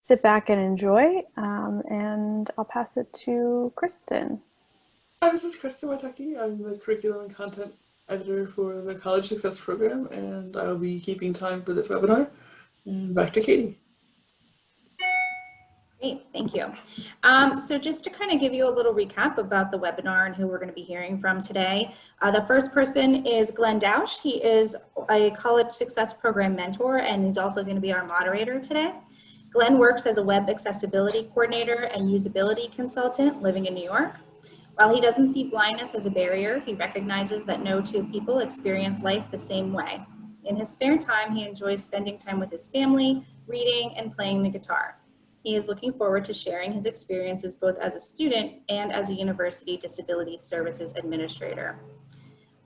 sit back and enjoy. And I'll pass it to Kristen. Hi, this is Preston Radtke. I'm the curriculum and content editor for the College Success Program, and I'll be keeping time for this webinar. And back to Katie. Great, thank you. So just to kind of give you a little recap about the webinar and who we're going to be hearing from today. The first person is Glenn Dausch. He is a College Success Program mentor, and he's also going to be our moderator today. Glenn works as a web accessibility coordinator and usability consultant living in New York. While he doesn't see blindness as a barrier, he recognizes that no two people experience life the same way. In his spare time, he enjoys spending time with his family, reading, and playing the guitar. He is looking forward to sharing his experiences both as a student and as a University Disability Services Administrator.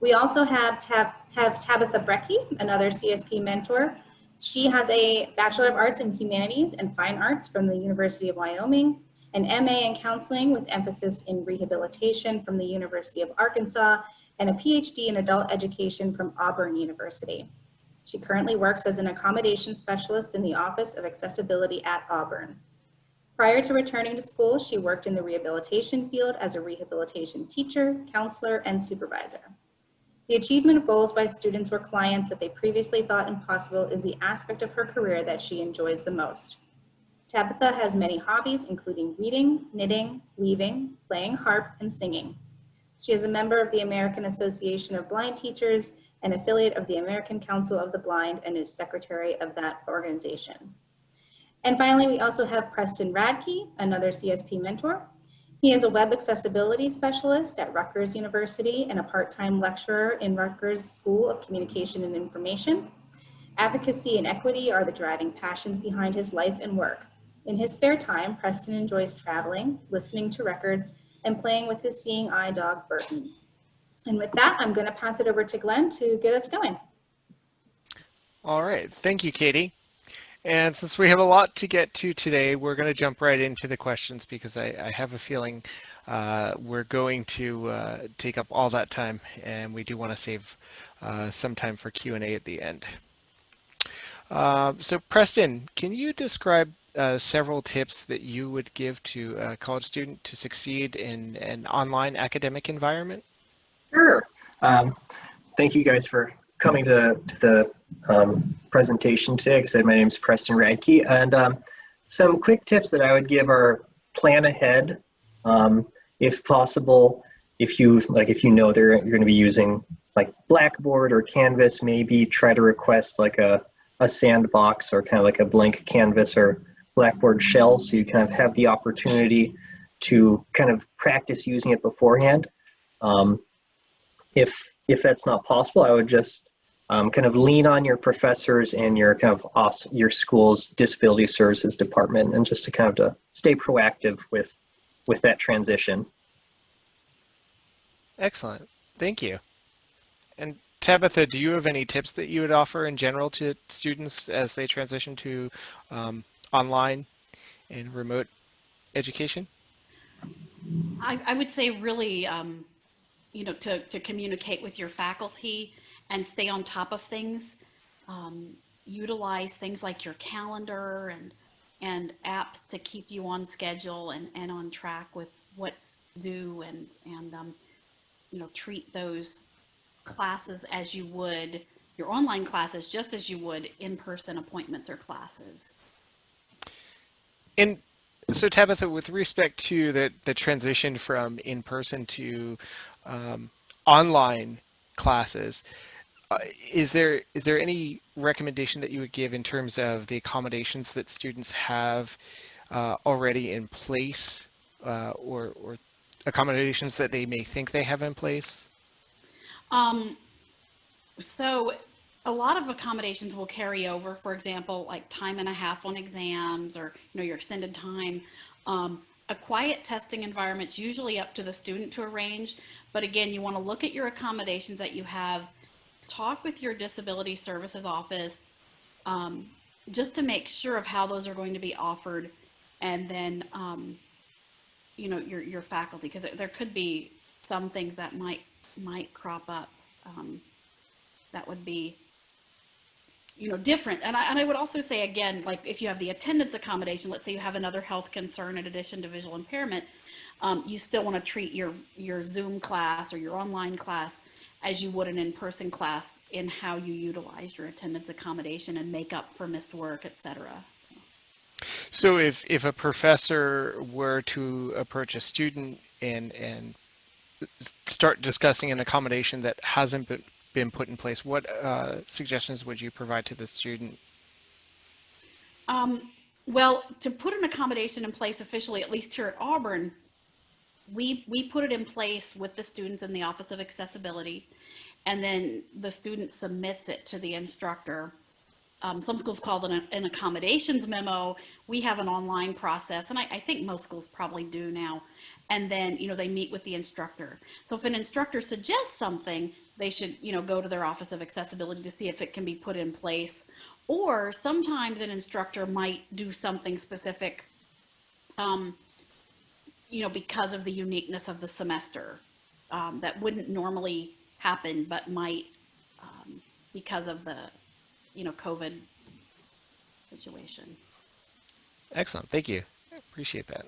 We also have Tabitha Brecke, another CSP mentor. She has a Bachelor of Arts in Humanities and Fine Arts from the University of Wyoming, an MA in Counseling with emphasis in rehabilitation from the University of Arkansas, and a PhD in Adult Education from Auburn University. She currently works as an accommodation specialist in the Office of Accessibility at Auburn. Prior to returning to school, she worked in the rehabilitation field as a rehabilitation teacher, counselor, and supervisor. The achievement of goals by students or clients that they previously thought impossible is the aspect of her career that she enjoys the most. Tabitha has many hobbies, including reading, knitting, weaving, playing harp, and singing. She is a member of the American Association of Blind Teachers, an affiliate of the American Council of the Blind, and is secretary of that organization. And finally, we also have Preston Radtke, another CSP mentor. He is a web accessibility specialist at Rutgers University and a part-time lecturer in Rutgers School of Communication and Information. Advocacy and equity are the driving passions behind his life and work. In his spare time, Preston enjoys traveling, listening to records, and playing with his seeing eye dog, Burton. And with that, I'm going to pass it over to Glenn to get us going. All right, thank you, Katie. And since we have a lot to get to today, we're going to jump right into the questions because I have a feeling we're going to take up all that time, and we do want to save some time for Q&A at the end. So Preston, can you describe several tips that you would give to a college student to succeed in an online academic environment? Sure. Thank you guys for coming to the presentation today. Like I said, my name is Preston Radtke, and some quick tips that I would give are plan ahead, if possible. If you know you're going to be using like Blackboard or Canvas, maybe try to request like a sandbox or kind of like a blank Canvas or Blackboard shell, so you kind of have the opportunity to kind of practice using it beforehand. If that's not possible, I would just kind of lean on your professors and your kind of your school's disability services department, and just to kind of to stay proactive with that transition. Excellent, thank you. And Tabitha, do you have any tips that you would offer in general to students as they transition to online and remote education? I would say really, you know, to communicate with your faculty and stay on top of things. Utilize things like your calendar and apps to keep you on schedule and on track with what's due, and you know, treat those classes as you would your online classes, just as you would in-person appointments or classes. And so Tabitha, with respect to the transition from in-person to online classes, is there any recommendation that you would give in terms of the accommodations that students have already in place, or accommodations that they may think they have in place? So a lot of accommodations will carry over, for example, like time and a half on exams, or your extended time. A quiet testing environment's usually up to the student to arrange, but again, you want to look at your accommodations that you have, talk with your disability services office, just to make sure of how those are going to be offered, and then your faculty, because there could be some things that might crop up that would be different. And I would also say, again, like if you have the attendance accommodation, let's say you have another health concern in addition to visual impairment, you still want to treat your Zoom class or your online class as you would an in-person class in how you utilize your attendance accommodation and make up for missed work, etc. So if a professor were to approach a student and start discussing an accommodation that hasn't been put in place, what suggestions would you provide to the student? Well, to put an accommodation in place officially, at least here at Auburn, we put it in place with the students in the Office of Accessibility, and then the student submits it to the instructor. Some schools call it an accommodations memo. We have an online process, and I think most schools probably do now. And then, they meet with the instructor. So if an instructor suggests something, they should, go to their Office of Accessibility to see if it can be put in place. Or sometimes an instructor might do something specific, because of the uniqueness of the semester, that wouldn't normally happen, but might because of the, COVID situation. Excellent, thank you. I appreciate that.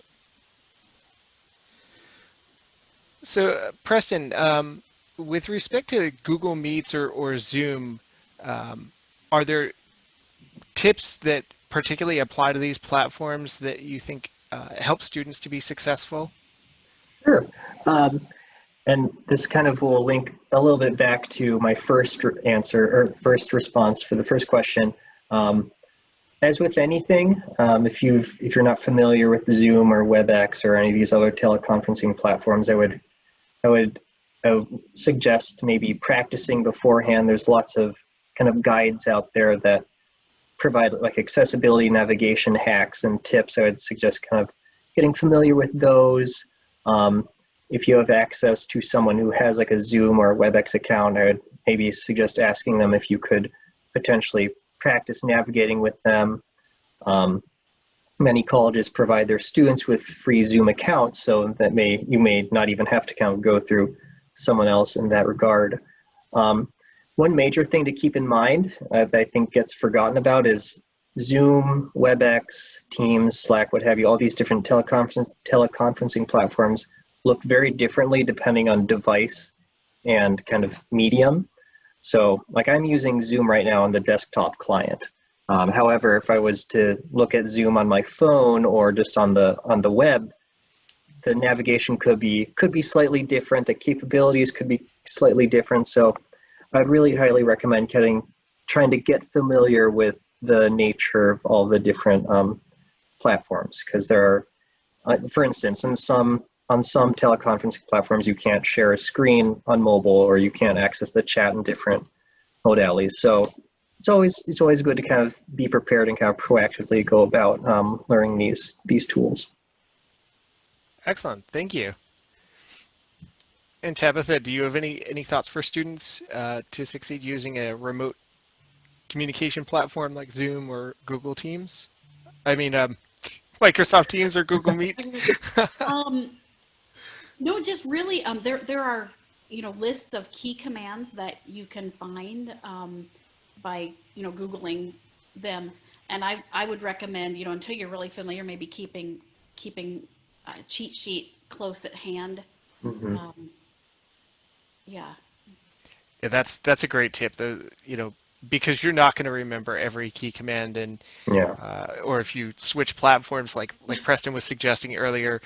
So Preston, with respect to Google Meets or Zoom, are there tips that particularly apply to these platforms that you think help students to be successful? Sure. And this kind of will link a little bit back to my first answer or first response for the first question. As with anything, if you're not familiar with the Zoom or WebEx or any of these other teleconferencing platforms, I would suggest maybe practicing beforehand. There's lots of kind of guides out there that provide like accessibility navigation hacks and tips. I would suggest kind of getting familiar with those. If you have access to someone who has like a Zoom or a WebEx account, I would maybe suggest asking them if you could potentially practice navigating with them. Many colleges provide their students with free Zoom accounts, so that you may not even have to kind of go through someone else in that regard. One major thing to keep in mind that I think gets forgotten about is Zoom, WebEx, Teams, Slack, what have you, all these different teleconferencing platforms look very differently depending on device and kind of medium. So like I'm using Zoom right now on the desktop client. However, if I was to look at Zoom on my phone or just on the web, the navigation could be slightly different. The capabilities could be slightly different. So I'd really highly recommend trying to get familiar with the nature of all the different platforms, because there are, for instance, on some teleconferencing platforms, you can't share a screen on mobile, or you can't access the chat in different modalities. So it's always good to kind of be prepared and kind of proactively go about learning these tools. Excellent, thank you. And Tabitha, do you have any thoughts for students to succeed using a remote communication platform like Zoom or Google Teams? I mean, Microsoft Teams or Google Meet? No, just really, there are, lists of key commands that you can find by, Googling them. And I would recommend, until you're really familiar, maybe keeping a cheat sheet close at hand. Mm-hmm. Yeah, that's a great tip, though, because you're not going to remember every key command, and or if you switch platforms like Preston was suggesting earlier,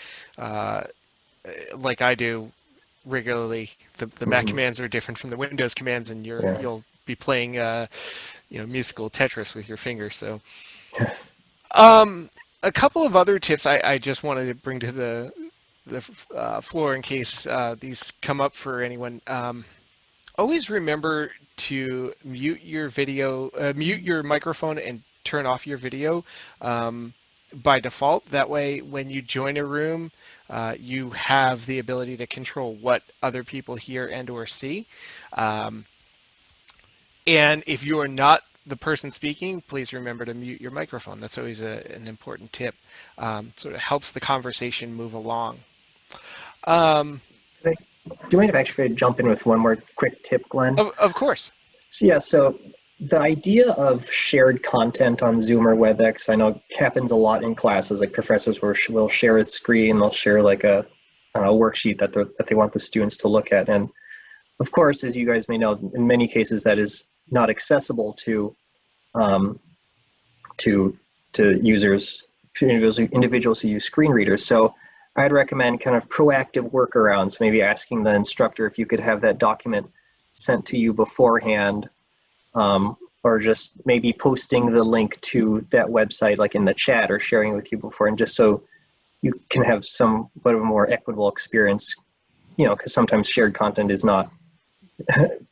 like I do regularly, the Mac commands are different from the Windows commands, and you'll be playing musical Tetris with your fingers. So a couple of other tips I just wanted to bring to the floor in case these come up for anyone. Always remember to mute your microphone and turn off your video by default. That way, when you join a room, you have the ability to control what other people hear and or see. And if you are not the person speaking, please remember to mute your microphone. That's always an important tip. So it helps the conversation move along. Do you mind if I actually jump in with one more quick tip, Glenn? Of course. So the idea of shared content on Zoom or WebEx, I know it happens a lot in classes. Like professors will share a screen, they'll share like a worksheet that they want the students to look at. And of course, as you guys may know, in many cases that is not accessible to users, individuals who use screen readers. So I'd recommend kind of proactive workarounds, maybe asking the instructor if you could have that document sent to you beforehand, or just maybe posting the link to that website like in the chat or sharing it with you before, and just so you can have somewhat of a more equitable experience, because sometimes shared content is not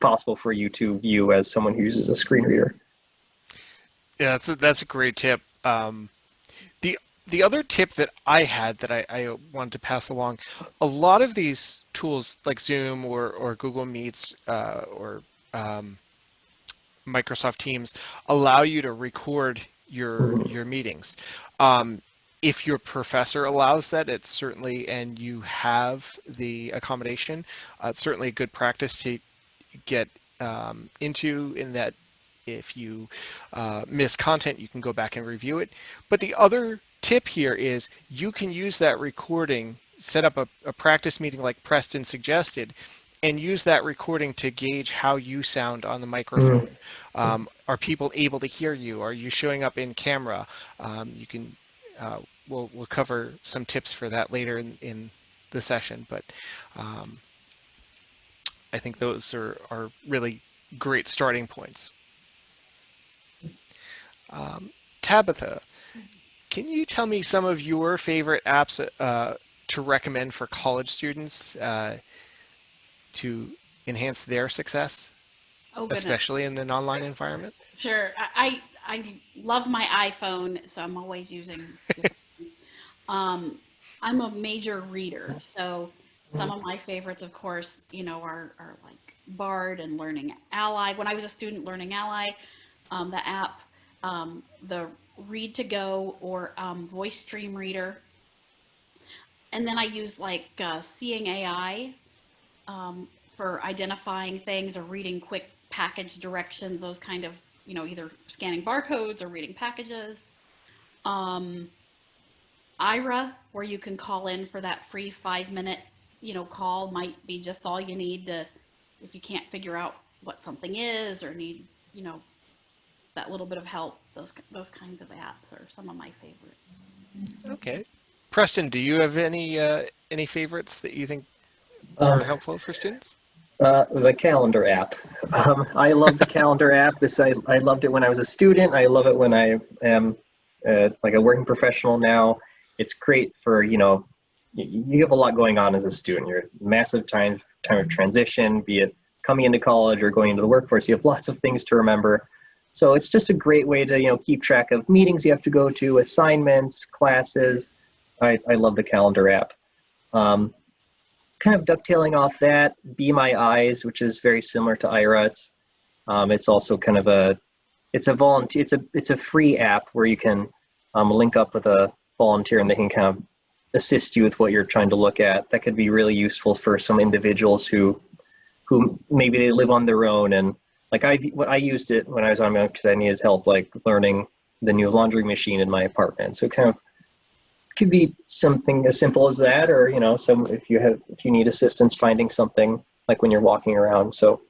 possible for you to view as someone who uses a screen reader. Yeah, that's a great tip. The other tip that I had that I wanted to pass along, a lot of these tools like Zoom or Google Meets or Microsoft Teams allow you to record your meetings. If your professor allows that, it's certainly, and you have the accommodation, it's certainly a good practice to get into, in that if you miss content, you can go back and review it. But the other tip here is you can use that recording, set up a practice meeting like Preston suggested, and use that recording to gauge how you sound on the microphone. Are people able to hear you? Are you showing up in camera? You can, we'll cover some tips for that later in the session, but I think those are really great starting points. Tabitha, can you tell me some of your favorite apps to recommend for college students to enhance their success, especially in an online environment? Sure. I love my iPhone, so I'm always using I'm a major reader, so some of my favorites, of course, are like Bard and Learning Ally. When I was a student, Learning Ally, the app, the Read to Go or Voice Stream Reader. And then I use like Seeing AI for identifying things or reading quick package directions, those kind of, either scanning barcodes or reading packages. Ira, where you can call in for that free 5-minute, call, might be just all you need to, if you can't figure out what something is or need, that little bit of help. Those kinds of apps are some of my favorites. Okay. Preston, do you have any favorites that you think are helpful for students? The calendar app. I love the calendar app. I loved it when I was a student. I love it when I am like a working professional now. It's great for, you have a lot going on as a student. You're massive time of transition, be it coming into college or going into the workforce. You have lots of things to remember. So it's just a great way to, keep track of meetings you have to go to, assignments, classes. I love the calendar app. Kind of dovetailing off that, Be My Eyes, which is very similar to Ira. It's also kind of it's a free app where you can link up with a volunteer and they can kind of assist you with what you're trying to look at. That could be really useful for some individuals who maybe they live on their own, and like I used it when I was on my own because I needed help like learning the new laundry machine in my apartment. So it kind of could be something as simple as that, or if you need assistance finding something like when you're walking around. So,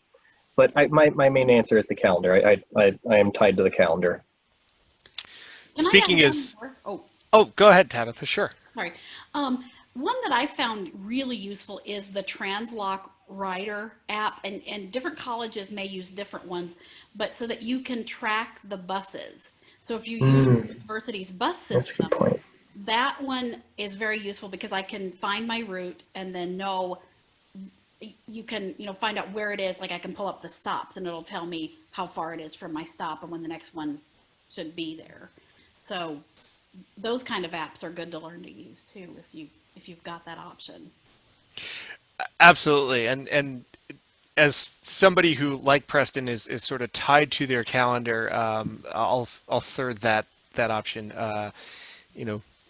but my main answer is the calendar. I am tied to the calendar. Speaking is go ahead, Tabitha. Sure. Sorry. One that I found really useful is the Translock Writer app, and different colleges may use different ones, but so that you can track the buses. So if you use the university's bus system, that's a good point. That one is very useful because I can find my route and then know, you can, find out where it is. Like I can pull up the stops and it'll tell me how far it is from my stop and when the next one should be there. So those kind of apps are good to learn to use too, if you've got that option. Absolutely. And as somebody who, like Preston, is sort of tied to their calendar, I'll third that option.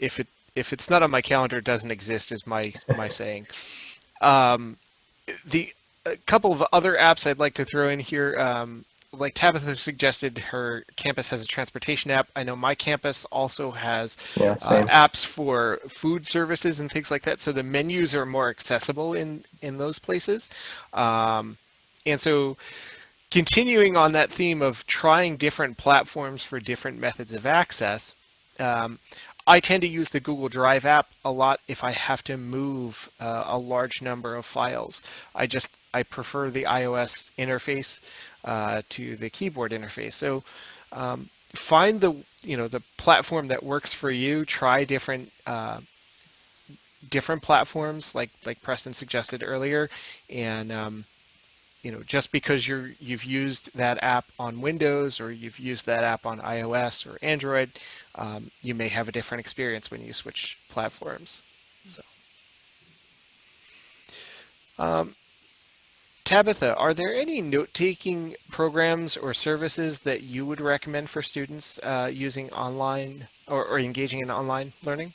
If it's not on my calendar, it doesn't exist, is my saying. A couple of other apps I'd like to throw in here. like Tabitha suggested, her campus has a transportation app. I know my campus also has apps for food services and things like that. So the menus are more accessible in those places. And so continuing on that theme of trying different platforms for different methods of access, I tend to use the Google Drive app a lot if I have to move a large number of files. I prefer the iOS interface to the keyboard interface. So find the platform that works for you. Try different platforms like Preston suggested earlier, and just because you've used that app on Windows or you've used that app on iOS or Android, you may have a different experience when you switch platforms. So, Tabitha, are there any note-taking programs or services that you would recommend for students using online or engaging in online learning?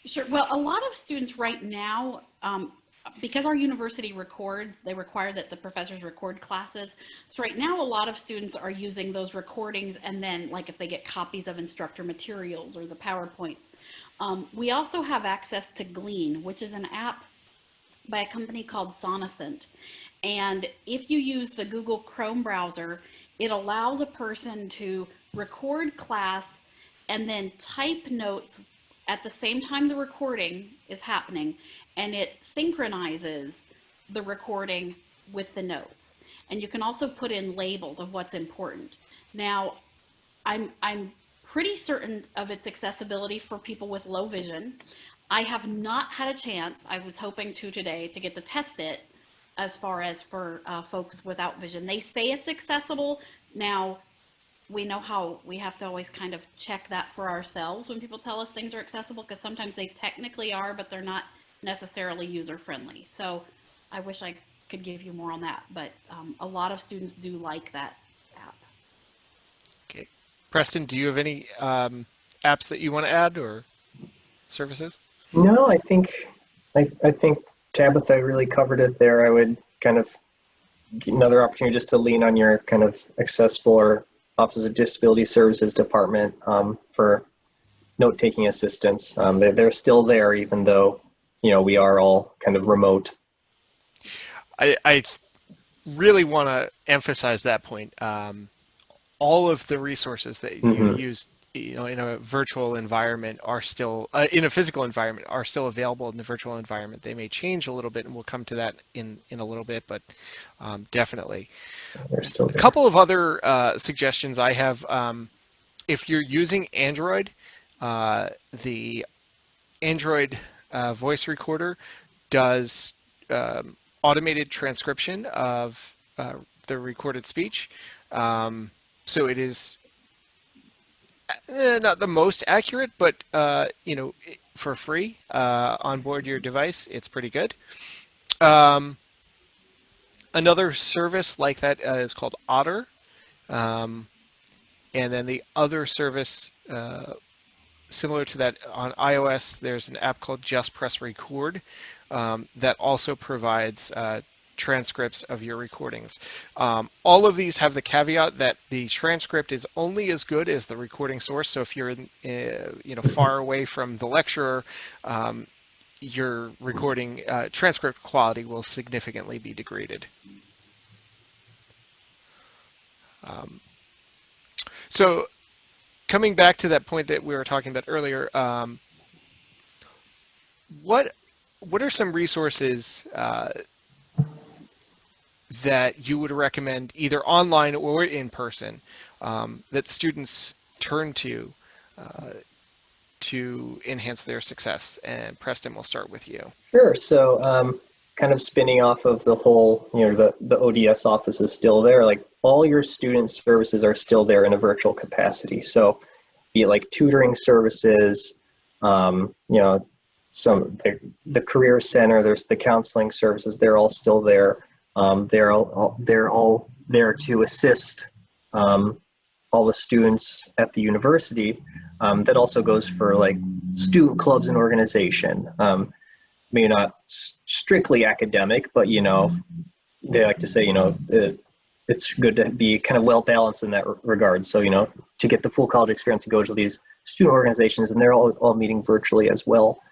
Sure. Well, a lot of students right now, because our university records, they require that the professors record classes. So right now, a lot of students are using those recordings, and then like if they get copies of instructor materials or the PowerPoints. We also have access to Glean, which is an app by a company called Sonocent. And if you use the Google Chrome browser, it allows a person to record class and then type notes at the same time the recording is happening, and it synchronizes the recording with the notes. And you can also put in labels of what's important. Now, I'm pretty certain of its accessibility for people with low vision. I have not had a chance, I was hoping to today, to get to test it as far as for folks without vision. They say it's accessible. Now, we know how we have to always kind of check that for ourselves when people tell us things are accessible, because sometimes they technically are, but they're not necessarily user-friendly. So I wish I could give you more on that, but a lot of students do like that app. Okay. Preston, do you have any apps that you want to add or services? No, I think Tabitha really covered it there. I would kind of get another opportunity just to lean on your kind of accessible or Office of Disability Services department for note-taking assistance. They're still there, even though we are all kind of remote. I really want to emphasize that point. All of the resources that you use in a virtual environment are still in a physical environment are still available in the virtual environment. They may change a little bit, and we'll come to that in a little bit, but definitely. They're still there. A couple of other suggestions I have. If you're using Android, the Android voice recorder does automated transcription of the recorded speech. So it is not the most accurate, but for free on board your device, it's pretty good. Another service like that is called Otter, and then the other service similar to that on iOS, there's an app called Just Press Record that also provides transcripts of your recordings. All of these have the caveat that the transcript is only as good as the recording source. So if you're far away from the lecturer, your recording transcript quality will significantly be degraded. So coming back to that point that we were talking about earlier, what are some resources that you would recommend either online or in person that students turn to enhance their success? And Preston, we'll start with you. Sure. So kind of spinning off of the whole, the ODS office is still there. Like all your student services are still there in a virtual capacity. So be it like tutoring services, the career center, there's the counseling services, they're all still there. They're all there to assist all the students at the university. That also goes for like student clubs and organization. Maybe not strictly academic, but they like to say, it's good to be kind of well balanced in that regard. So, you know, to get the full college experience, to go to these student organizations, and they're all meeting virtually as well.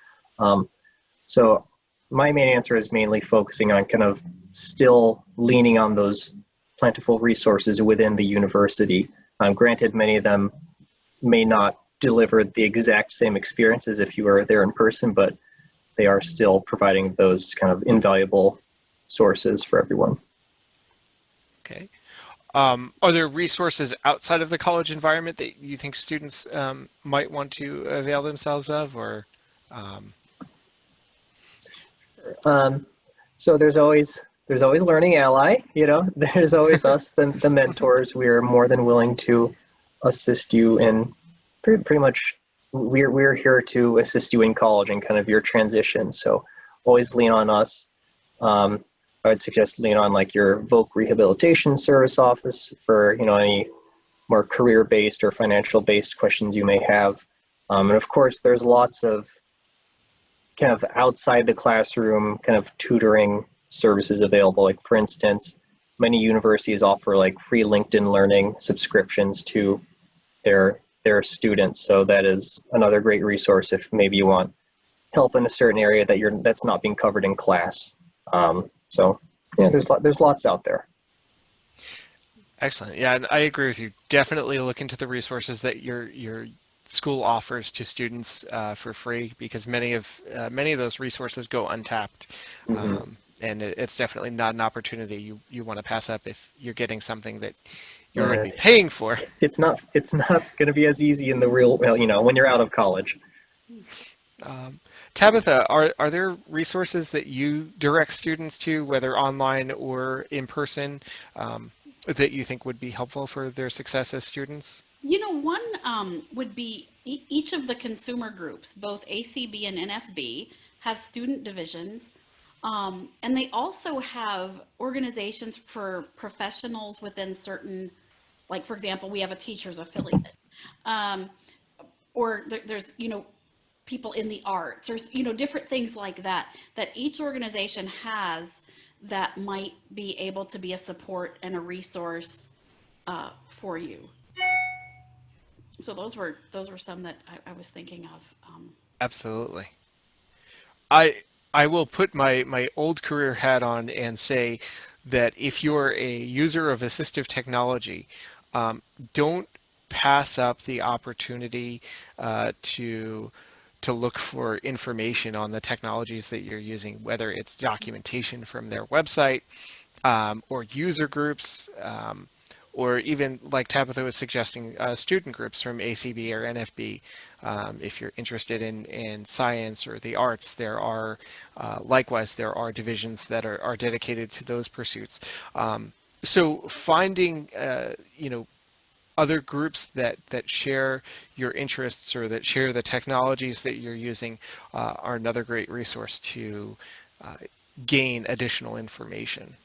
So my main answer is mainly focusing on kind of still leaning on those plentiful resources within the university. Granted, many of them may not deliver the exact same experience as if you were there in person, but they are still providing those kind of invaluable sources for everyone. Okay. Are there resources outside of the college environment that you think students might want to avail themselves of, or? So there's always Learning Ally, you know, there's always us, the mentors. We're more than willing to assist you in pretty much, we're here to assist you in college and kind of your transition. So always lean on us. I would suggest lean on like your voc rehabilitation service office for, you know, any more career-based or financial-based questions you may have. And of course, there's lots of kind of outside the classroom kind of tutoring services available. Like for instance, many universities offer like free LinkedIn Learning subscriptions to their students. So that is another great resource if maybe you want help in a certain area that's not being covered in class. So yeah, there's lots out there. Excellent. Yeah, and I agree with you. Definitely look into the resources that your school offers to students for free, because many of those resources go untapped. Mm-hmm. And it's definitely not an opportunity you want to pass up if you're getting something that you're going to be paying for. It's not going to be as easy in the real, well, you know, when you're out of college. Tabitha, are there resources that you direct students to, whether online or in person, that you think would be helpful for their success as students? You know, one would be each of the consumer groups, both ACB and NFB, have student divisions. And they also have organizations for professionals within certain, like, for example, we have a teachers affiliate. Or there's, you know, people in the arts, or, you know, different things like that each organization has that might be able to be a support and a resource for you. So those were some that I was thinking of. Absolutely. I will put my old career hat on and say that if you're a user of assistive technology, don't pass up the opportunity to look for information on the technologies that you're using, whether it's documentation from their website, or user groups, or even, like Tabitha was suggesting, student groups from ACB or NFB. If you're interested in science or the arts, there are likewise there are divisions that are dedicated to those pursuits. So finding you know, other groups that share your interests or that share the technologies that you're using are another great resource to gain additional information.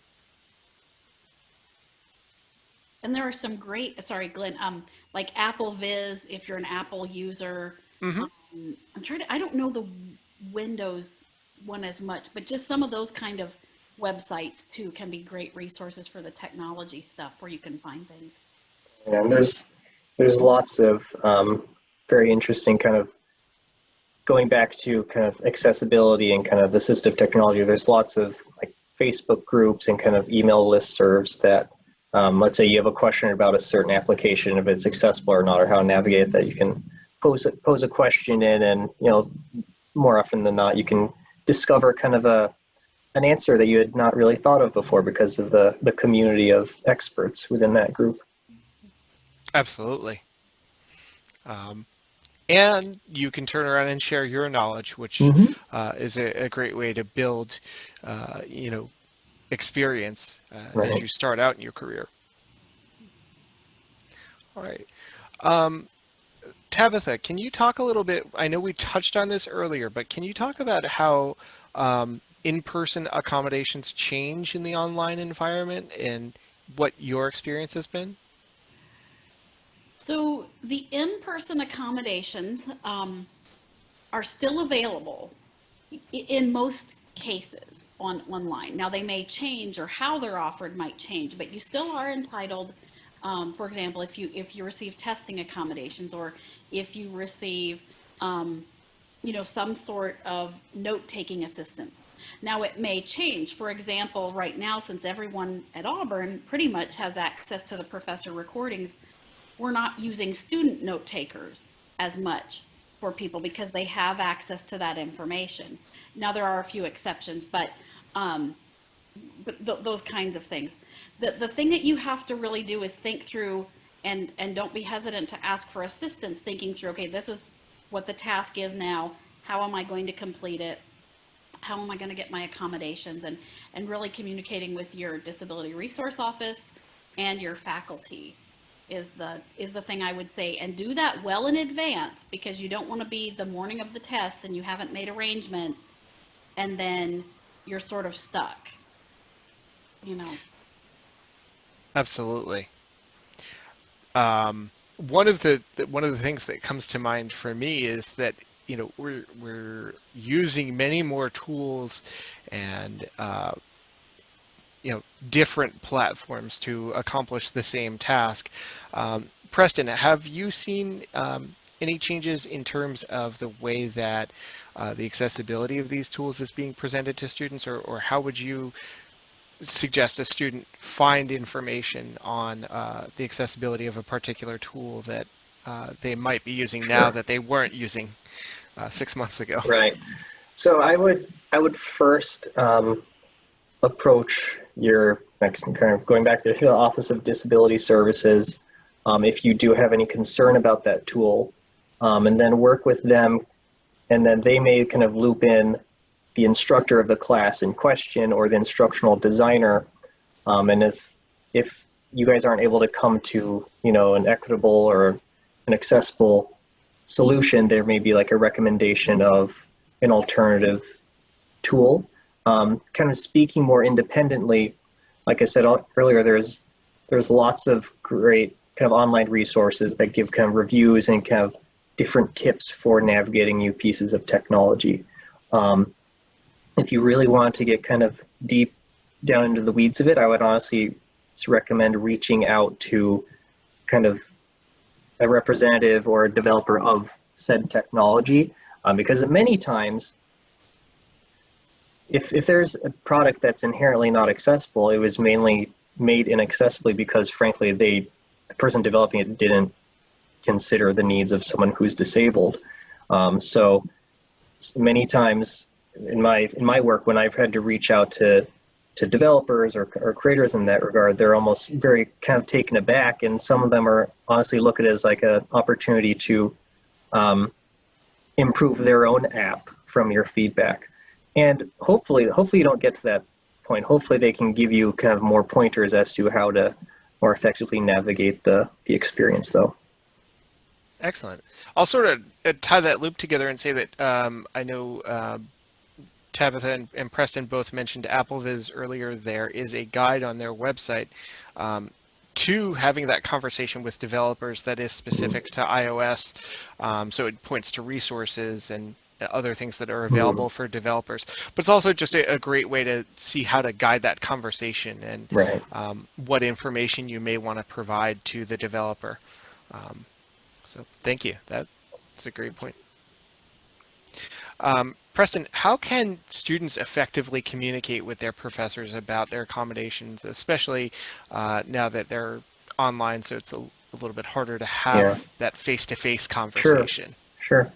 And there are some great, sorry, Glenn, like Apple Viz, if you're an Apple user. Mm-hmm. I don't know the Windows one as much, but just some of those kind of websites too can be great resources for the technology stuff where you can find things. And there's lots of very interesting kind of going back to kind of accessibility and kind of assistive technology. There's lots of like Facebook groups and kind of email listservs that let's say you have a question about a certain application, if it's accessible or not, or how to navigate that, you can pose a question in, and you know, more often than not, you can discover kind of an answer that you had not really thought of before because of the community of experts within that group. Absolutely. And you can turn around and share your knowledge, which is a great way to build, you know, experience as you start out in your career. All right. Tabitha, can you talk a little bit, I know we touched on this earlier, but can you talk about how in-person accommodations change in the online environment and what your experience has been? So the in-person accommodations are still available in most cases online. Now they may change, or how they're offered might change, but you still are entitled, for example, if you receive testing accommodations, or if you receive some sort of note-taking assistance. Now it may change. For example, right now, since everyone at Auburn pretty much has access to the professor recordings, we're not using student note takers as much for people because they have access to that information. Now there are a few exceptions, but those kinds of things. The thing that you have to really do is think through, and don't be hesitant to ask for assistance, thinking through, okay, this is what the task is now. How am I going to complete it? How am I going to get my accommodations? And really communicating with your disability resource office and your faculty is the thing I would say. And do that well in advance, because you don't want to be the morning of the test and you haven't made arrangements and then you're sort of stuck, Absolutely. One of the things that comes to mind for me is that we're using many more tools and different platforms to accomplish the same task. Preston, have you seen any changes in terms of the way that the accessibility of these tools is being presented to students, or how would you suggest a student find information on the accessibility of a particular tool that they might be using now that they weren't using 6 months ago? Right. So I would first approach your next, kind of going back to the Office of Disability Services, if you do have any concern about that tool, and then work with them, and then they may kind of loop in the instructor of the class in question or the instructional designer, and if you guys aren't able to come to an equitable or an accessible solution, there may be like a recommendation of an alternative tool. Kind of speaking more independently, like I said earlier, there's lots of great kind of online resources that give kind of reviews and kind of different tips for navigating new pieces of technology. If you really want to get kind of deep down into the weeds of it, I would honestly recommend reaching out to kind of a representative or a developer of said technology, because many times, if there's a product that's inherently not accessible, it was mainly made inaccessibly because, frankly, the person developing it didn't consider the needs of someone who's disabled. So many times in my work, when I've had to reach out to developers or creators in that regard, they're almost very kind of taken aback, and some of them are honestly look at it as like an opportunity to improve their own app from your feedback. And hopefully you don't get to that point. Hopefully they can give you kind of more pointers as to how to more effectively navigate the experience, though. Excellent. I'll sort of tie that loop together and say that I know Tabitha and Preston both mentioned AppleVis earlier. There is a guide on their website to having that conversation with developers that is specific to iOS. So it points to resources and other things that are available for developers. But it's also just a great way to see how to guide that conversation and what information you may want to provide to the developer. So thank you. That's a great point. Preston, how can students effectively communicate with their professors about their accommodations, especially now that they're online, so it's a little bit harder to have that face-to-face conversation? Sure.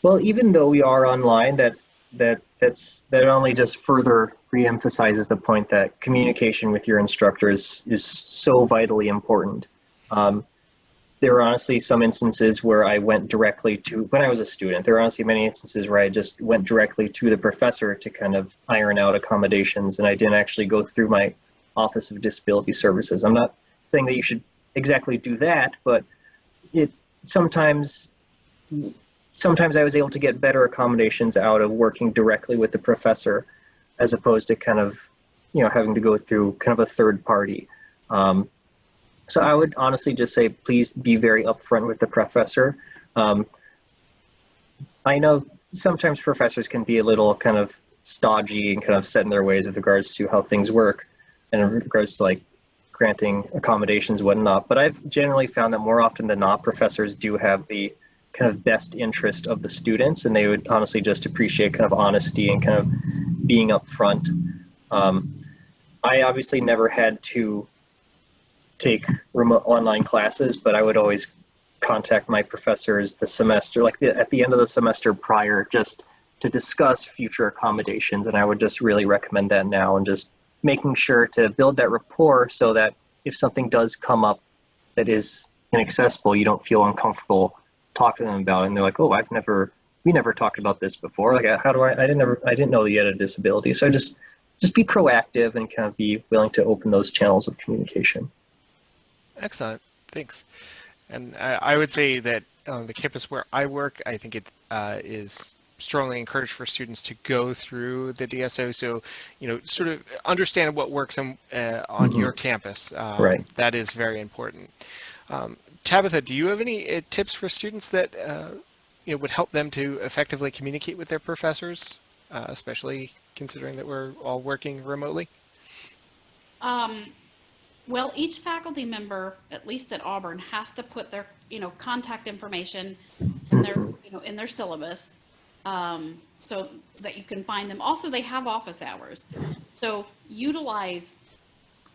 Well, even though we are online, that only just further reemphasizes the point that communication with your instructors is so vitally important. There were honestly some instances where I went directly to, when I was a student, there were honestly many instances where I just went directly to the professor to kind of iron out accommodations, and I didn't actually go through my Office of Disability Services. I'm not saying that you should exactly do that, but sometimes I was able to get better accommodations out of working directly with the professor, as opposed to kind of, having to go through kind of a third party. So I would honestly just say, please be very upfront with the professor. I know sometimes professors can be a little kind of stodgy and kind of set in their ways with regards to how things work and in regards to like granting accommodations and whatnot. But I've generally found that more often than not, professors do have the kind of best interest of the students, and they would honestly just appreciate kind of honesty and kind of being upfront. I obviously never had to take remote online classes, but I would always contact my professors the semester, like at the end of the semester prior, just to discuss future accommodations. And I would just really recommend that now, and just making sure to build that rapport so that if something does come up that is inaccessible, you don't feel uncomfortable talking to them about it. And they're like, oh, we never talked about this before. Like, how do I didn't know you had a disability. So just be proactive and kind of be willing to open those channels of communication. Excellent, thanks. And I would say that on the campus where I work, I think it is strongly encouraged for students to go through the DSO. So, sort of understand what works on your campus. Right. That is very important. Tabitha, do you have any tips for students that would help them to effectively communicate with their professors, especially considering that we're all working remotely? Well, each faculty member, at least at Auburn, has to put their, contact information in their, in their syllabus, so that you can find them. Also, they have office hours, so utilize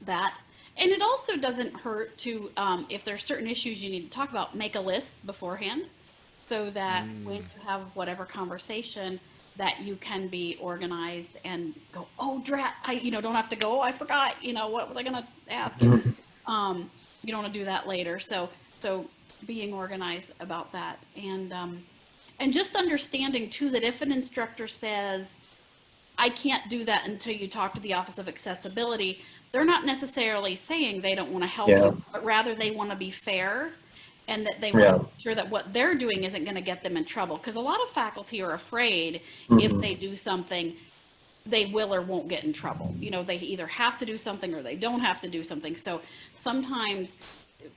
that. And it also doesn't hurt to, if there are certain issues you need to talk about, make a list beforehand, so that when you have whatever conversation, that you can be organized and go, oh, drat, I, don't have to go, oh, I forgot, what was I going to ask you? You don't want to do that later. So being organized about that. And just understanding too, that if an instructor says, I can't do that until you talk to the Office of Accessibility, they're not necessarily saying they don't want to help you, but rather they want to be fair, and that they want to make sure that what they're doing isn't going to get them in trouble. Because a lot of faculty are afraid if they do something, they will or won't get in trouble. They either have to do something or they don't have to do something. So sometimes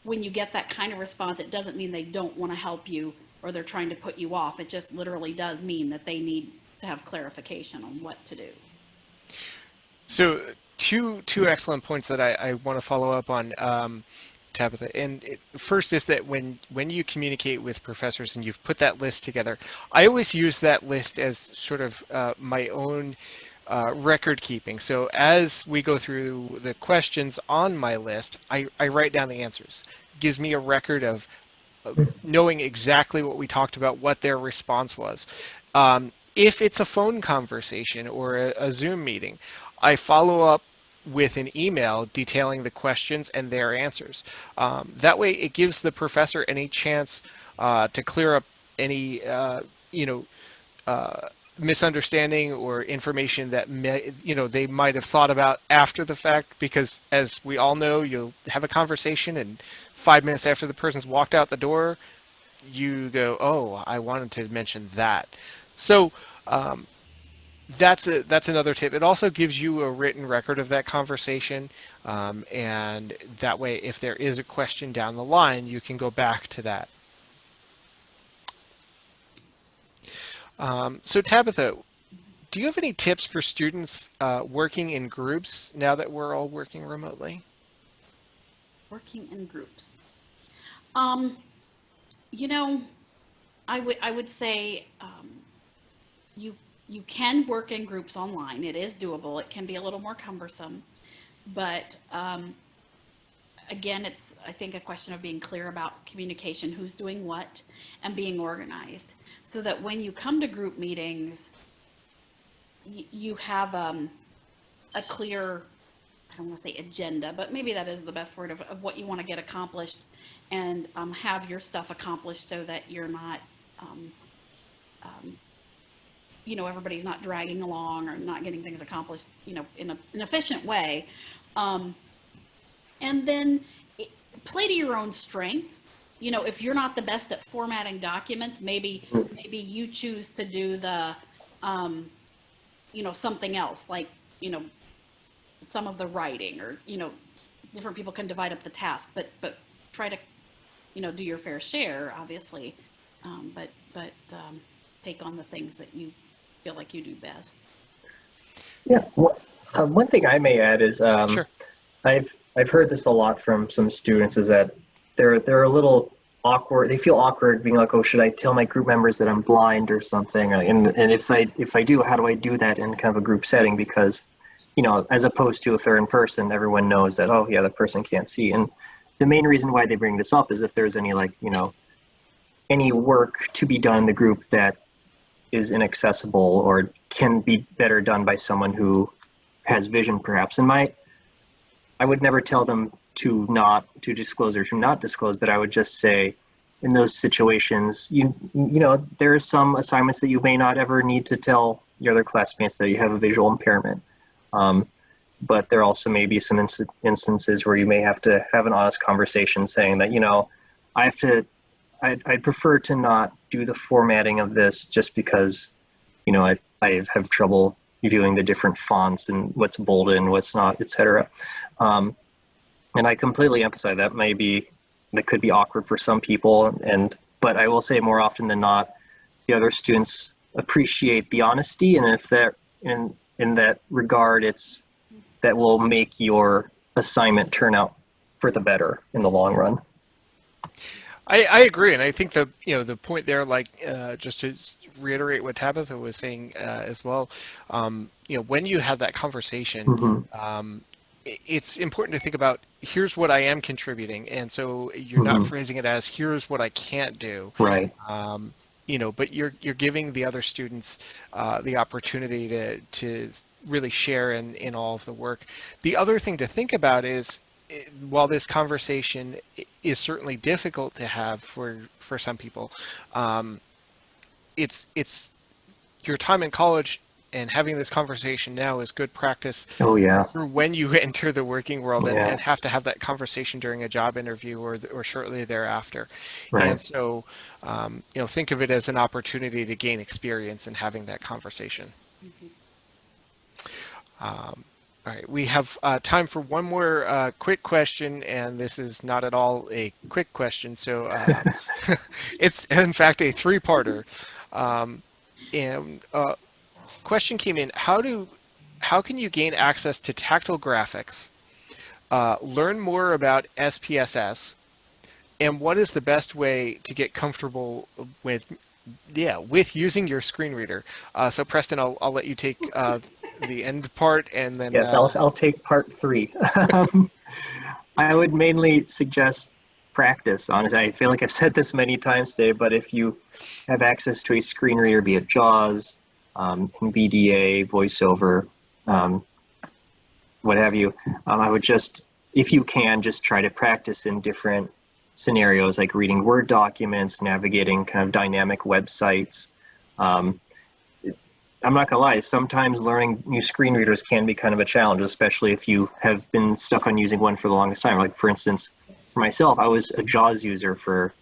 when you get that kind of response, it doesn't mean they don't want to help you or they're trying to put you off. It just literally does mean that they need to have clarification on what to do. So two excellent points that I want to follow up on, Tabitha. And first is that when you communicate with professors and you've put that list together, I always use that list as sort of my own record keeping. So as we go through the questions on my list, I write down the answers. It gives me a record of knowing exactly what we talked about, what their response was. If it's a phone conversation or a Zoom meeting, I follow up with an email detailing the questions and their answers. That way it gives the professor any chance to clear up any misunderstanding or information that they might have thought about after the fact, because as we all know, you'll have a conversation and 5 minutes after the person's walked out the door, you go, oh, I wanted to mention that. So that's another tip. It also gives you a written record of that conversation, and that way if there is a question down the line, you can go back to that. So Tabitha, do you have any tips for students working in groups now that we're all working remotely? Working in groups. I would say you can work in groups online. It is doable. It can be a little more cumbersome, but again, it's, I think, a question of being clear about communication, who's doing what, and being organized, so that when you come to group meetings, you have a clear, I don't want to say agenda, but maybe that is the best word, of what you want to get accomplished, and have your stuff accomplished, so that you're not, everybody's not dragging along or not getting things accomplished, in an efficient way. And then play to your own strengths. If you're not the best at formatting documents, maybe you choose to do the, something else, like, some of the writing, or, different people can divide up the task, but try to, do your fair share, obviously. But take on the things that you feel like you do best. Yeah. One thing I may add is Sure. I've heard this a lot from some students is that they're a little awkward. They feel awkward being like, oh, should I tell my group members that I'm blind or something? And if I do, how do I do that in kind of a group setting? Because, you know, as opposed to if they're in person, everyone knows that, oh yeah, the person can't see. And the main reason why they bring this up is if there's any, like, you know, any work to be done in the group that is inaccessible or can be better done by someone who has vision perhaps. And I would never tell them to disclose or to not disclose, but I would just say in those situations, you know, there are some assignments that you may not ever need to tell your other classmates that you have a visual impairment. But there also may be some instances where you may have to have an honest conversation saying that, you know, I'd prefer to not do the formatting of this just because, you know, I have trouble viewing the different fonts and what's bolded and what's not, etc. And I completely emphasize that that could be awkward for some people, but I will say more often than not, the other students appreciate the honesty, and if that in that regard, that will make your assignment turn out for the better in the long run. I agree, and I think the point there, like just to reiterate what Tabitha was saying as well, when you have that conversation, Mm-hmm. It's important to think about, here's what I am contributing, and so you're not phrasing it as here's what I can't do. Right. But you're giving the other students the opportunity to really share in all of the work. The other thing to think about is, while this conversation is certainly difficult to have for some people, it's your time in college, and having this conversation now is good practice. Oh yeah. For when you enter the working world Yeah. and have to have that conversation during a job interview or shortly thereafter. Right. And so, think of it as an opportunity to gain experience in having that conversation. All right, we have time for one more quick question, and this is not at all a quick question. So it's in fact a three-parter. Question came in: how can you gain access to tactile graphics, learn more about SPSS, and what is the best way to get comfortable with using your screen reader? So Preston, I'll let you take the end part, and then yes, I'll take part 3. I would mainly suggest practice. Honestly, I feel like I've said this many times today, but if you have access to a screen reader, be it JAWS, NVDA, VoiceOver, what have you, I would just, if you can, just try to practice in different scenarios, like reading Word documents, navigating kind of dynamic websites. I'm not gonna lie, sometimes learning new screen readers can be kind of a challenge, especially if you have been stuck on using one for the longest time. Like, for instance, for myself, I was a JAWS user for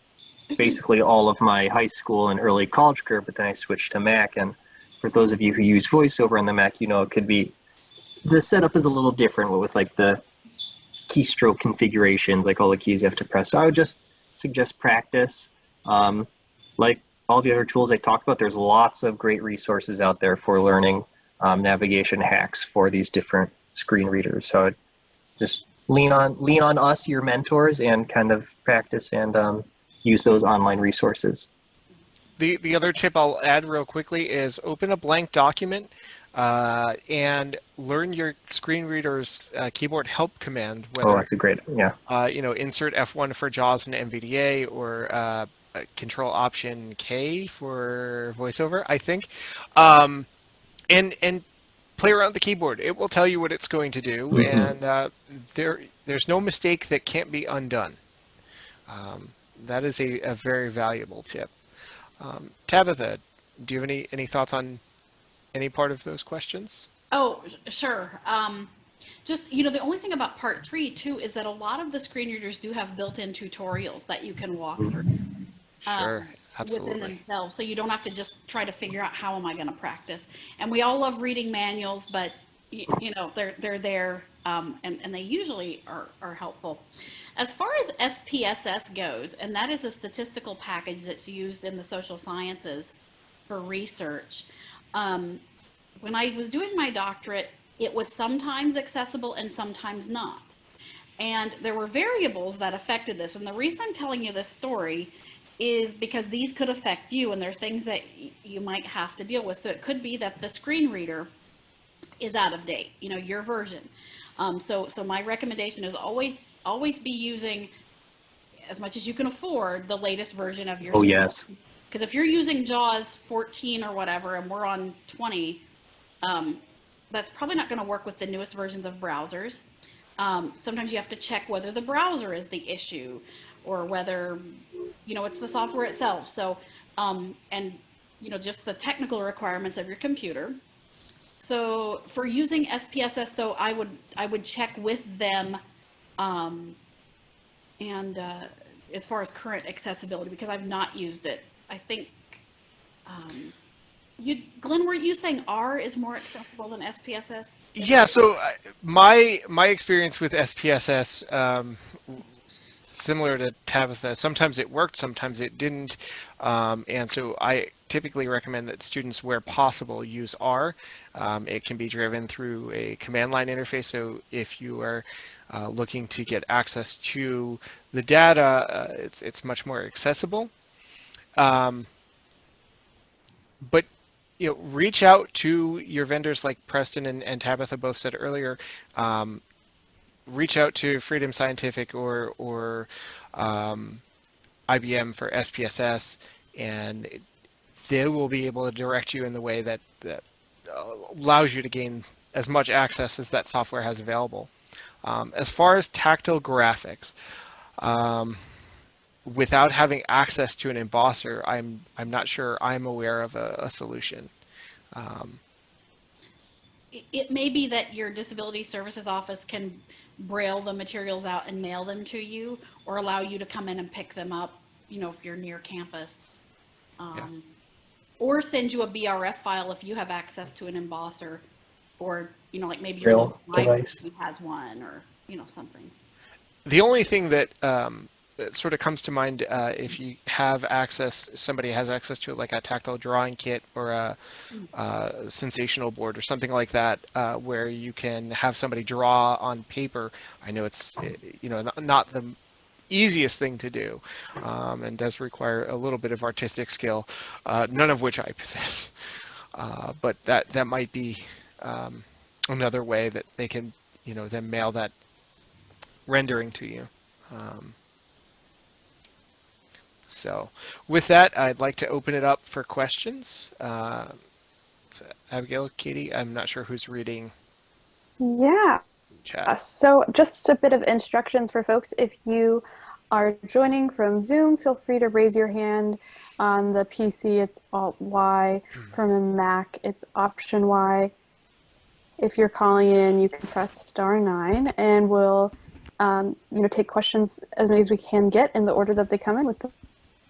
basically all of my high school and early college career, but then I switched to Mac. And for those of you who use VoiceOver on the Mac, it could be, the setup is a little different with like the keystroke configurations, like all the keys you have to press. So I would just suggest practice. Like all the other tools I talked about, there's lots of great resources out there for learning navigation hacks for these different screen readers. So I'd just lean on us, your mentors, and kind of practice and use those online resources. The other tip I'll add real quickly is open a blank document and learn your screen reader's keyboard help command. Oh, that's a great, yeah. Insert F1 for JAWS and NVDA, or Control Option K for VoiceOver, I think, and play around with the keyboard. It will tell you what it's going to do, and there's no mistake that can't be undone. That is a very valuable tip. Tabitha, do you have any thoughts on any part of those questions? Oh, sure. Just, the only thing about part 3 too is that a lot of the screen readers do have built-in tutorials that you can walk through. Sure, absolutely. Within themselves, so you don't have to just try to figure out how am I going to practice. And we all love reading manuals, but they're there, and they usually are helpful. As far as SPSS goes, and that is a statistical package that's used in the social sciences, for research. When I was doing my doctorate, it was sometimes accessible and sometimes not. And there were variables that affected this. And the reason I'm telling you this story is because these could affect you, and there are things that you might have to deal with. So it could be that the screen reader is out of date, you know, your version. So my recommendation is always be using, as much as you can afford, the latest version of your Oh, screen. yes. Because if you're using JAWS 14 or whatever, and we're on 20, that's probably not going to work with the newest versions of browsers. Sometimes you have to check whether the browser is the issue, or whether, you know, it's the software itself. So, and, you know, just the technical requirements of your computer. So for using SPSS, though, I would check with them, and as far as current accessibility, because I've not used it. I think, Glenn, weren't you saying R is more accessible than SPSS? Yeah, so my experience with SPSS, similar to Tabitha, sometimes it worked, sometimes it didn't, and so I typically recommend that students, where possible, use R. It can be driven through a command line interface, so if you are looking to get access to the data, it's much more accessible. But you know, reach out to your vendors, like Preston and Tabitha both said earlier. Reach out to Freedom Scientific or IBM for SPSS, and they will be able to direct you in the way that allows you to gain as much access as that software has available. As far as tactile graphics, without having access to an embosser, I'm not sure I'm aware of a solution. It may be that your disability services office can braille the materials out and mail them to you, or allow you to come in and pick them up, you know, if you're near campus. Or send you a BRF file if you have access to an embosser, or, you know, like maybe your Braille local library device has one, or, you know, something. The only thing that sort of comes to mind, if you have access, somebody has access to it, like a tactile drawing kit or a sensational board or something like that, where you can have somebody draw on paper. I know it's, you know, not the easiest thing to do, and does require a little bit of artistic skill, none of which I possess. But that might be another way that they can, you know, then mail that rendering to you. So with that, I'd like to open it up for questions. So Abigail, Katie, I'm not sure who's reading Yeah. chat. So just a bit of instructions for folks. If you are joining from Zoom, feel free to raise your hand. On the PC, it's Alt Y. From the Mac, it's Option Y. If you're calling in, you can press *9, and we'll you know, take questions as many as we can get in the order that they come in with the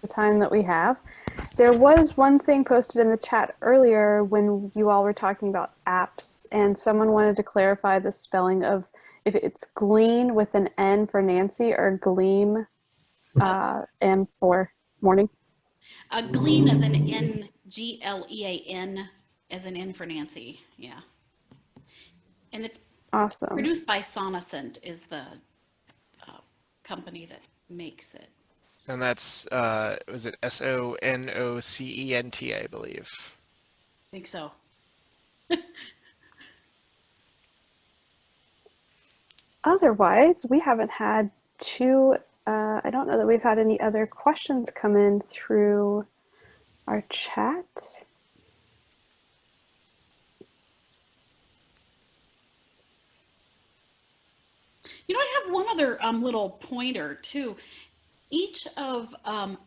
time that we have. There was one thing posted in the chat earlier when you all were talking about apps, and someone wanted to clarify the spelling of if it's Glean with an N for Nancy or Gleam, M for morning. Glean as an N, Glean as an N for Nancy. Yeah. And it's Awesome. produced by Sonocent, is the company that makes it. And that's, was it Sonocent, I believe. I think so. Otherwise, we haven't had I don't know that we've had any other questions come in through our chat. You know, I have one other little pointer too. Each of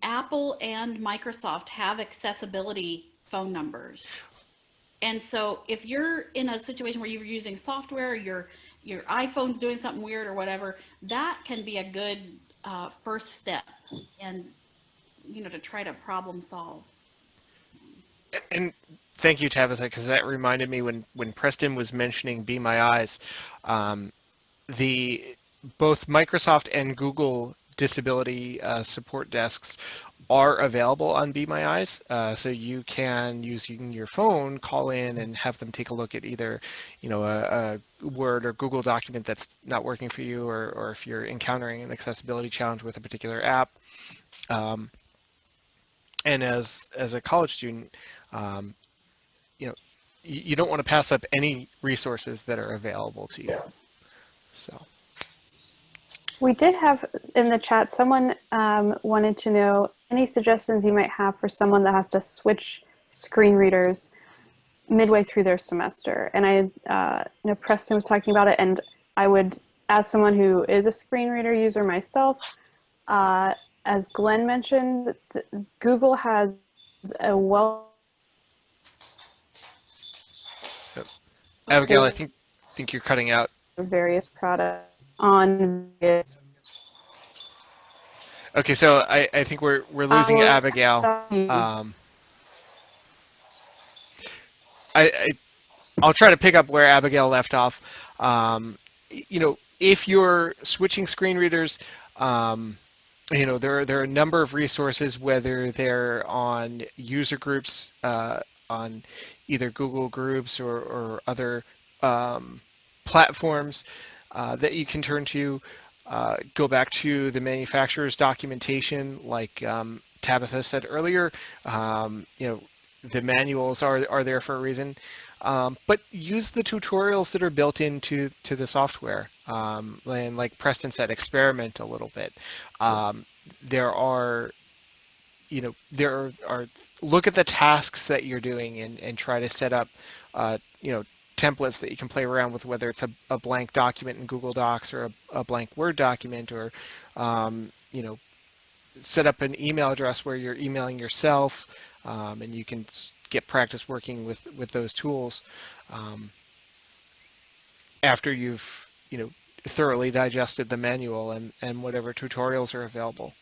Apple and Microsoft have accessibility phone numbers. And so if you're in a situation where you're using software, your iPhone's doing something weird or whatever, that can be a good first step, and, you know, to try to problem solve. And thank you, Tabitha, because that reminded me when Preston was mentioning Be My Eyes, both Microsoft and Google disability support desks are available on Be My Eyes. So you can, using your phone, call in and have them take a look at either, a Word or Google document that's not working for you, or if you're encountering an accessibility challenge with a particular app. And as a college student, you don't want to pass up any resources that are available to you. So. We did have in the chat, someone wanted to know any suggestions you might have for someone that has to switch screen readers midway through their semester. And I know Preston was talking about it, and I would, as someone who is a screen reader user myself, as Glenn mentioned, Google has a Abigail, I think you're cutting out. Various products on various. Okay, so I think we're losing Abigail. I'll try to pick up where Abigail left off. If you're switching screen readers, there are a number of resources, whether they're on user groups, on either Google Groups or other platforms that you can turn to. Go back to the manufacturer's documentation, like Tabitha said earlier. The manuals are there for a reason, but use the tutorials that are built into the software. And like Preston said, experiment a little bit. There are look at the tasks that you're doing and try to set up templates that you can play around with, whether it's a blank document in Google Docs or a blank Word document, or set up an email address where you're emailing yourself, and you can get practice working with those tools after you've thoroughly digested the manual and whatever tutorials are available.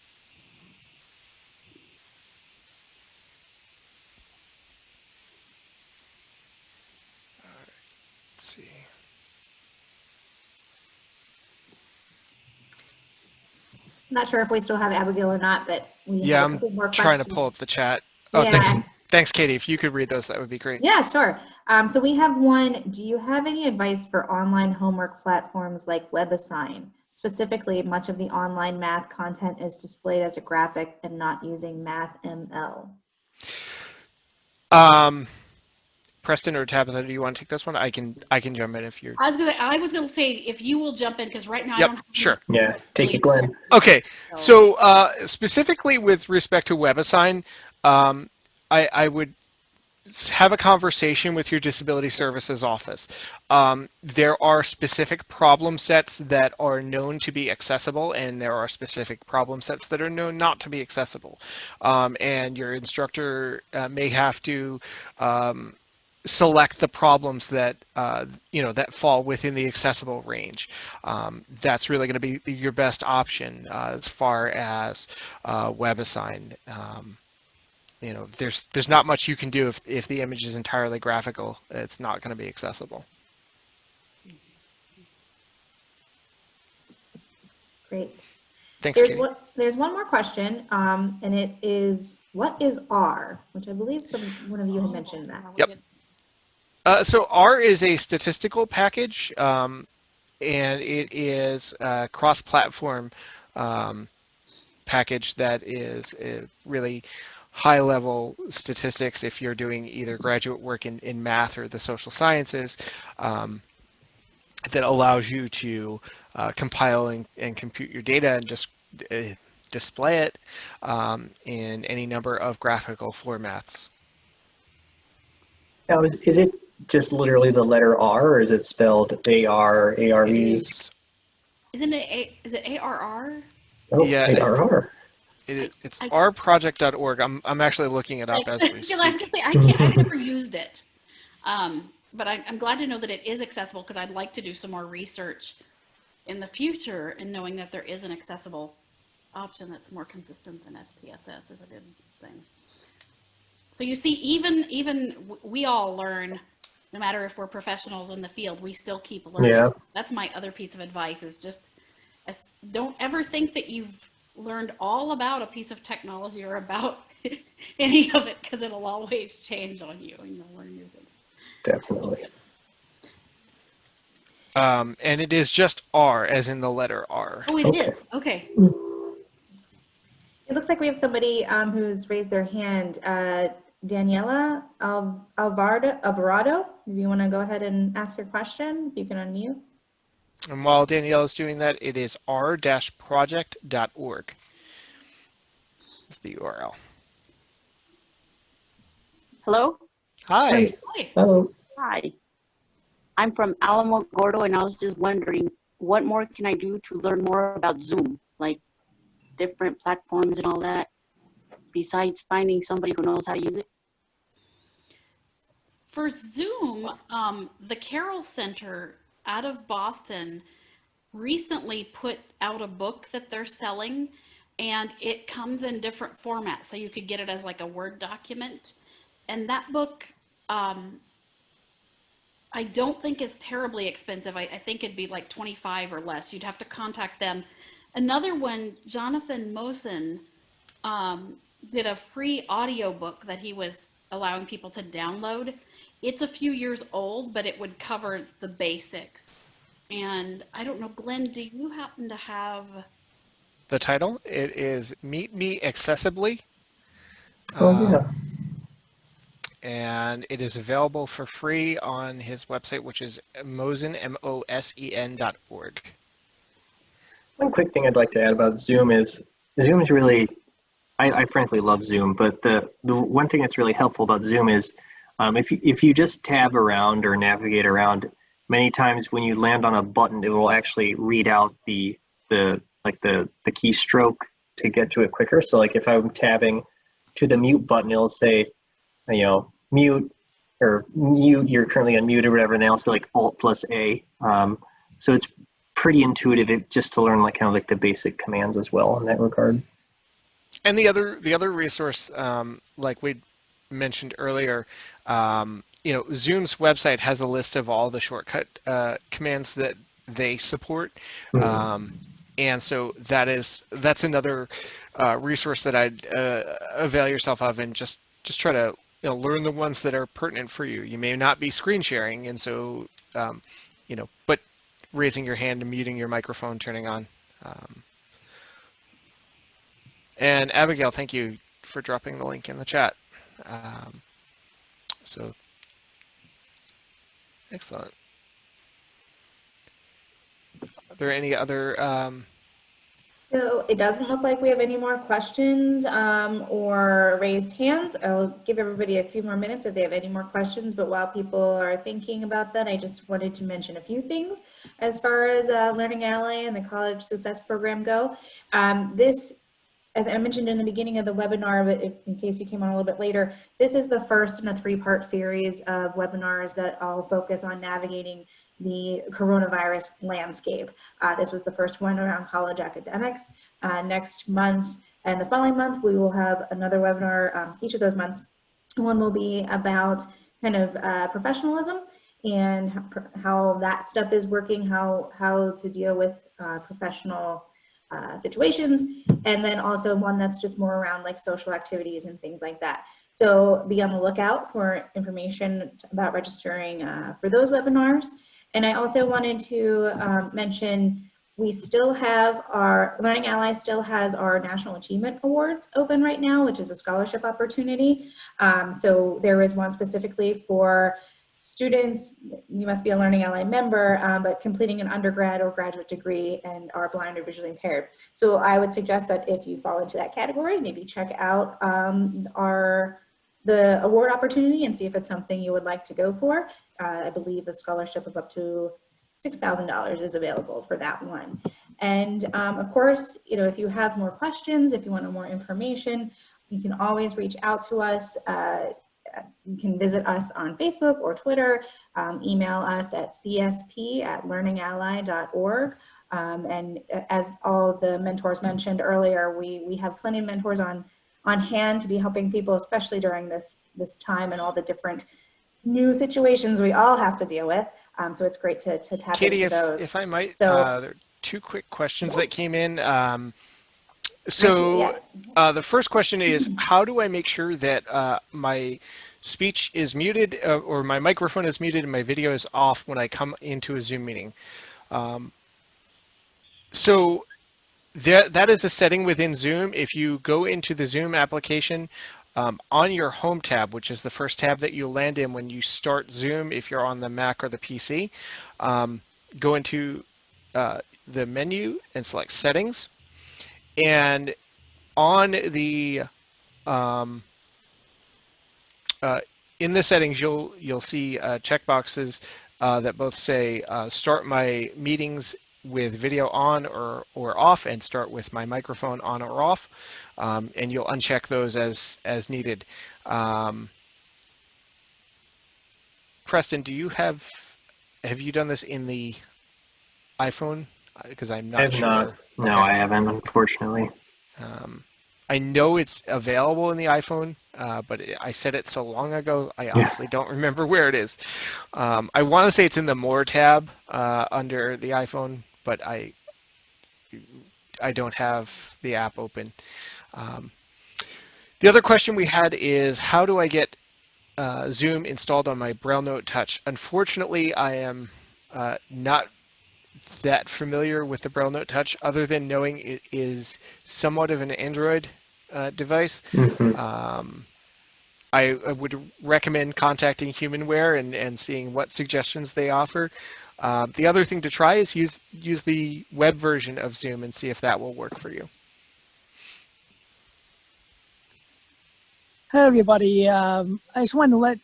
Not sure if we still have Abigail or not, but we have a couple more questions. Trying to pull up the chat. Oh, yeah. Thanks, Katie. If you could read those, that would be great. Yeah, sure. So we have one. Do you have any advice for online homework platforms like WebAssign? Specifically, much of the online math content is displayed as a graphic and not using MathML. Preston or Tabitha, do you want to take this one? I can jump in if you're. I was gonna say, if you will jump in, because right now I don't have. Sure. Yeah, take it, Glenn. Okay, so specifically with respect to WebAssign, I would have a conversation with your disability services office. There are specific problem sets that are known to be accessible, and there are specific problem sets that are known not to be accessible. And your instructor may have to select the problems that that fall within the accessible range. That's really going to be your best option as far as WebAssign. There's not much you can do if the image is entirely graphical. It's not going to be accessible. Great. Thanks, Katie. There's one more question, and it is, what is R? Which I believe one of you had mentioned that. Yep. So R is a statistical package, and it is a cross-platform package that is really high-level statistics if you're doing either graduate work in math or the social sciences, that allows you to compile and compute your data and just display it in any number of graphical formats. Now, is it just literally the letter R, or is it spelled AR, ARV? Isn't it is it ARR? Oh, yeah, ARR. It's rproject.org. I'm actually looking it up as we speak. I was gonna say, I've never used it, but I'm glad to know that it is accessible, because I'd like to do some more research in the future, and knowing that there is an accessible option that's more consistent than SPSS is a good thing. So you see, even we all learn, no matter if we're professionals in the field, we still keep learning. Yeah. That's my other piece of advice, is just don't ever think that you've learned all about a piece of technology or about any of it, because it'll always change on you and you'll learn new things. Definitely. And it is just R, as in the letter R. Oh, it is. Okay. It looks like we have somebody who's raised their hand. Daniela Alvarado, if you want to go ahead and ask your question, you can unmute. And while Danielle is doing that, it is r-project.org. That's the URL. Hello? Hi. Hi. Hello. Hi. I'm from Alamogordo, and I was just wondering, what more can I do to learn more about Zoom, like different platforms and all that, besides finding somebody who knows how to use it? For Zoom, the Carroll Center out of Boston recently put out a book that they're selling, and it comes in different formats. So you could get it as like a Word document. And that book, I don't think is terribly expensive. I think it'd be like 25 or less. You'd have to contact them. Another one, Jonathan Mosen, did a free audio book that he was allowing people to download. It's a few years old, but it would cover the basics. And I don't know, Glenn, do you happen to have The title, it is Meet Me Accessibly. Oh, yeah. And it is available for free on his website, which is mosen, mosen.org. One quick thing I'd like to add about Zoom is Zoom's really, I frankly love Zoom, but the one thing that's really helpful about Zoom is if you just tab around or navigate around, many times when you land on a button, it will actually read out the keystroke to get to it quicker. So like if I'm tabbing to the mute button, it'll say, mute, or mute, you're currently unmuted or whatever, and they also like Alt plus A. So it's pretty intuitive just to learn kind of like the basic commands as well in that regard. And the other resource, like we mentioned earlier, Zoom's website has a list of all the shortcut commands that they support. Mm-hmm. And so that's another resource that I'd avail yourself of, and just try to learn the ones that are pertinent for you. You may not be screen sharing, and so but raising your hand and muting your microphone, turning on. And Abigail, thank you for dropping the link in the chat. So excellent. Are there any other? So it doesn't look like we have any more questions or raised hands. I'll give everybody a few more minutes if they have any more questions, but while people are thinking about that, I just wanted to mention a few things as far as Learning Ally and the College Success Program go. This, as I mentioned in the beginning of the webinar, but in case you came on a little bit later, this is the first in a 3-part series of webinars that all focus on navigating the coronavirus landscape. This was the first one around college academics. Next month and the following month, we will have another webinar each of those months. One will be about kind of professionalism and how that stuff is working, how to deal with professional situations, and then also one that's just more around like social activities and things like that. So be on the lookout for information about registering for those webinars. And I also wanted to mention, we still have Learning Ally still has our National Achievement Awards open right now, which is a scholarship opportunity. So there is one specifically for students. You must be a Learning Ally member, but completing an undergrad or graduate degree and are blind or visually impaired. So I would suggest that if you fall into that category, maybe check out the award opportunity and see if it's something you would like to go for. I believe a scholarship of up to $6,000 is available for that one. And of course, if you have more questions, if you want more information, you can always reach out to us. You can visit us on Facebook or Twitter, email us at csp@learningally.org. And as all the mentors mentioned earlier, we have plenty of mentors on hand to be helping people, especially during this time and all the different new situations we all have to deal with. So it's great to tap Katie, into those. if I might, So, there are 2 quick questions that came in. So the first question is, how do I make sure that my speech is muted or my microphone is muted and my video is off when I come into a Zoom meeting? So that is a setting within Zoom. If you go into the Zoom application on your home tab, which is the first tab that you'll land in when you start Zoom, if you're on the Mac or the PC, go into the menu and select settings. And on the in the settings, you'll see checkboxes that both say start my meetings with video on or off, and start with my microphone on or off, and you'll uncheck those as needed. Preston, have you done this in the iPhone? Because I'm not sure. I have not. No, okay. I haven't, unfortunately. I know it's available in the iPhone, but I set it so long ago, I honestly don't remember where it is. I want to say it's in the More tab under the iPhone, but I don't have the app open. The other question we had is, how do I get Zoom installed on my Braille Note Touch? Unfortunately, I am not that familiar with the Braille Note Touch, other than knowing it is somewhat of an Android device. Mm-hmm. I would recommend contacting HumanWare and seeing what suggestions they offer. The other thing to try is use the web version of Zoom and see if that will work for you. Hey everybody, I just wanted to let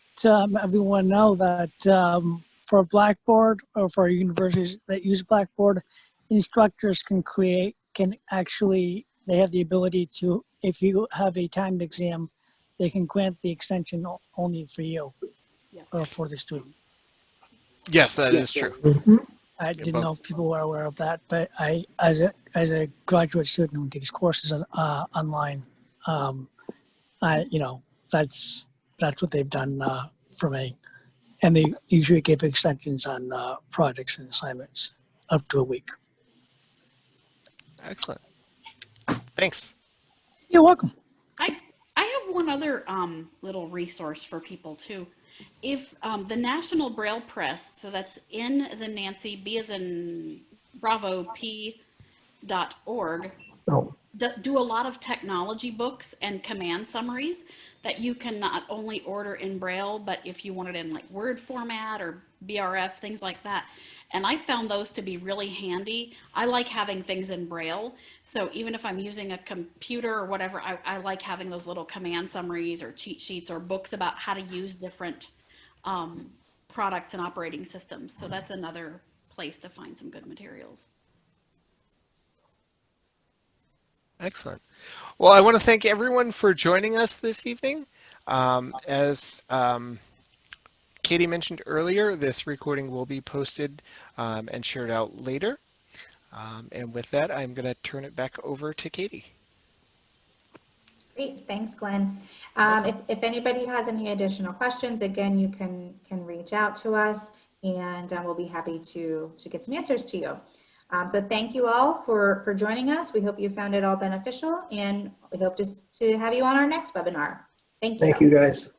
everyone know that for Blackboard, or for universities that use Blackboard, instructors they have the ability to, if you have a timed exam, they can grant the extension only for you, or for the student. Yes, that is true. Mm-hmm. I didn't know if people were aware of that, but I, as a graduate student who takes courses online, that's what they've done for me. And they usually give extensions on projects and assignments up to a week. Excellent. Thanks. You're welcome. I have one other little resource for people too. If the National Braille Press, so that's N as in Nancy, B as in Bravo, P.org, do a lot of technology books and command summaries that you can not only order in Braille, but if you want it in like Word format or BRF, things like that. And I found those to be really handy. I like having things in Braille. So even if I'm using a computer or whatever, I like having those little command summaries or cheat sheets or books about how to use different products and operating systems. So that's another place to find some good materials. Excellent. Well, I want to thank everyone for joining us this evening. As Katie mentioned earlier, this recording will be posted and shared out later. And with that, I'm going to turn it back over to Katie. Great, thanks, Glenn. If anybody has any additional questions, again, you can reach out to us, and we'll be happy to get some answers to you. So thank you all for joining us. We hope you found it all beneficial, and we hope to have you on our next webinar. Thank you. Thank you, guys.